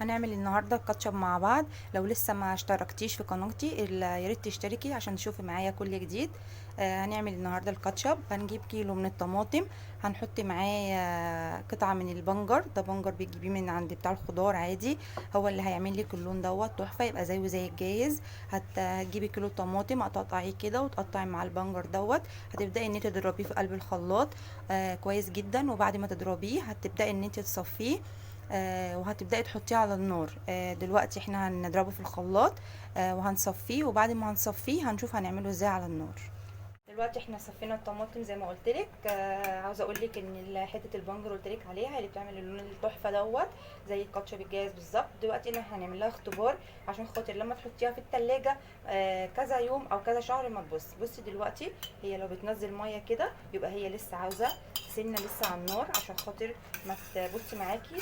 هنعمل النهارده الكاتشب مع بعض. لو لسه ما اشتركتيش في قناتي يا ريت تشتركي عشان تشوفي معايا كل جديد. هنعمل النهارده الكاتشب. هنجيب كيلو من الطماطم، هنحط معاه قطعه من البنجر. ده بنجر بتجيبيه من عند بتاع الخضار عادي، هو اللي هيعمل لك اللون دوت تحفه، يبقى زيه زي الجاهز. هتجيبي كيلو طماطم، هتقطعيه كده وتقطعي مع البنجر دوت. هتبداي ان انت تضربيه في قلب الخلاط كويس جدا، وبعد ما تضربيه هتبداي ان انت تصفيه وهتبداي تحطيه على النار. دلوقتي احنا هنضربه في الخلاط وهنصفيه، وبعد ما هنصفيه هنشوف هنعمله ازاي على النار. دلوقتي احنا صفينا الطماطم زي ما قلت لك. عاوزه اقول لك ان حته البنجر قلت لك عليها اللي بتعمل اللون التحفه دوت زي الكاتشب الجاهز بالظبط. دلوقتي احنا هنعمل لها اختبار عشان خاطر لما تحطيها في التلاجة كذا يوم او كذا شهر ما تبص. بصي دلوقتي هي لو بتنزل ميه كده يبقى هي لسه عاوزه سنه لسه على النار عشان خاطر ما تبصي معاكي.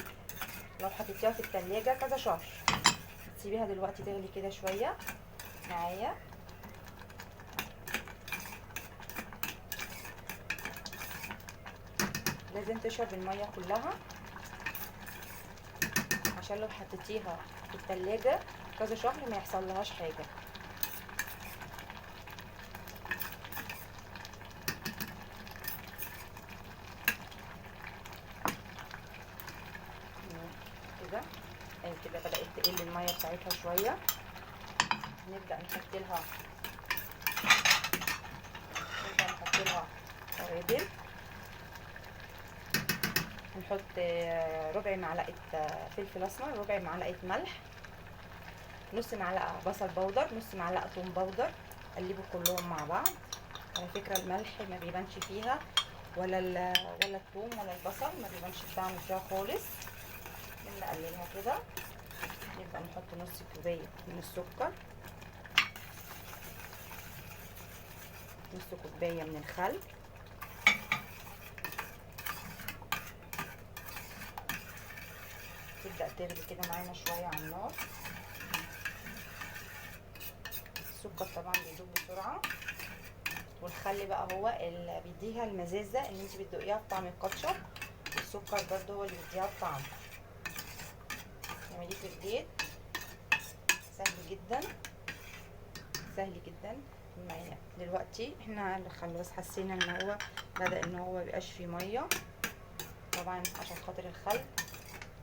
لو حطيتيها في التلاجة كذا شهر تسيبيها دلوقتي تغلي كده شويه معايا. لازم تشرب الميه كلها عشان لو حطيتيها في التلاجة كذا شهر ما يحصل لهاش حاجه. كده كده بدات تقل الميه بتاعتها شويه. نبدا نحط لها توابل. هنحط ربع معلقه فلفل اسمر، ربع معلقه ملح، نص معلقه بصل بودر، نص معلقه ثوم بودر. قلبوا كلهم مع بعض. على فكره الملح ما بيبانش فيها ولا الثوم ولا البصل، ما بيبانش الطعم فيها خالص. نقلبها كده. نبدا نحط نص كوبايه من السكر، نص كوبايه من الخل، تبدا تغلي كده معانا شويه على النار. السكر طبعا بيدوب بسرعه، والخل بقى هو اللي بيديها المزازه اللي انت بتدوقيها في طعم الكاتشب. السكر برده هو اللي بيديها الطعم. اعمليه في البيت، سهل جدا سهل جدا. دلوقتي احنا خلاص حسينا ان هو بدأ ان هو مبقاش فيه ميه طبعا عشان خاطر الخل.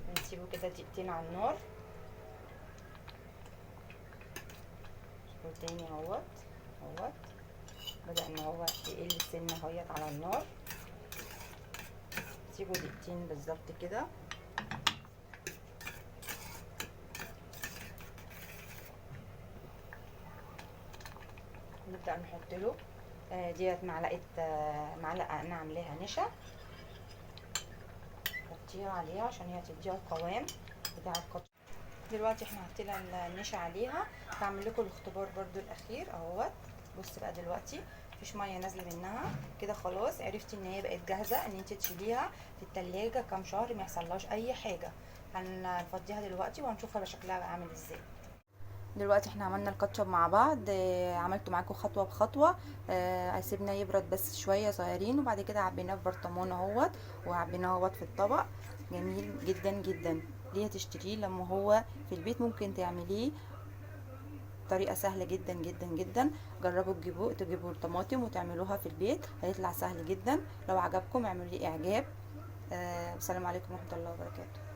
بنسيبه كده دقيقتين على النار. شوفوا تاني اهوت بدأ ان هو يقل سنه اهيت على النار. سيبه دقيقتين بالظبط كده. نبدأ نحط له ديت معلقه انا عاملاها نشا، حطيها عليها عشان هي تديها القوام بتاع الكاتشب. دلوقتي احنا حطينا النشا عليها. هعمل لكم الاختبار برضو الاخير اهوت. بص بقى دلوقتي مفيش ميه نازله منها كده، خلاص عرفتي ان هي بقت جاهزه ان انت تشيليها في التلاجة كام شهر ما يحصلهاش اي حاجه. هنفضيها دلوقتي وهنشوفها شكلها بقى عامل ازاي. دلوقتي احنا عملنا الكاتشب مع بعض. عملته معاكم خطوه بخطوه. سيبناه يبرد بس شويه صغيرين، وبعد كده عبيناه في برطمان اهوت وعبيناه اهوت في الطبق. جميل جدا جدا. ليه تشتريه لما هو في البيت ممكن تعمليه طريقه سهله جدا جدا جدا. جربوا تجيبوا الطماطم وتعملوها في البيت، هيطلع سهل جدا. لو عجبكم اعملوا لي اعجاب. والسلام عليكم ورحمه الله وبركاته.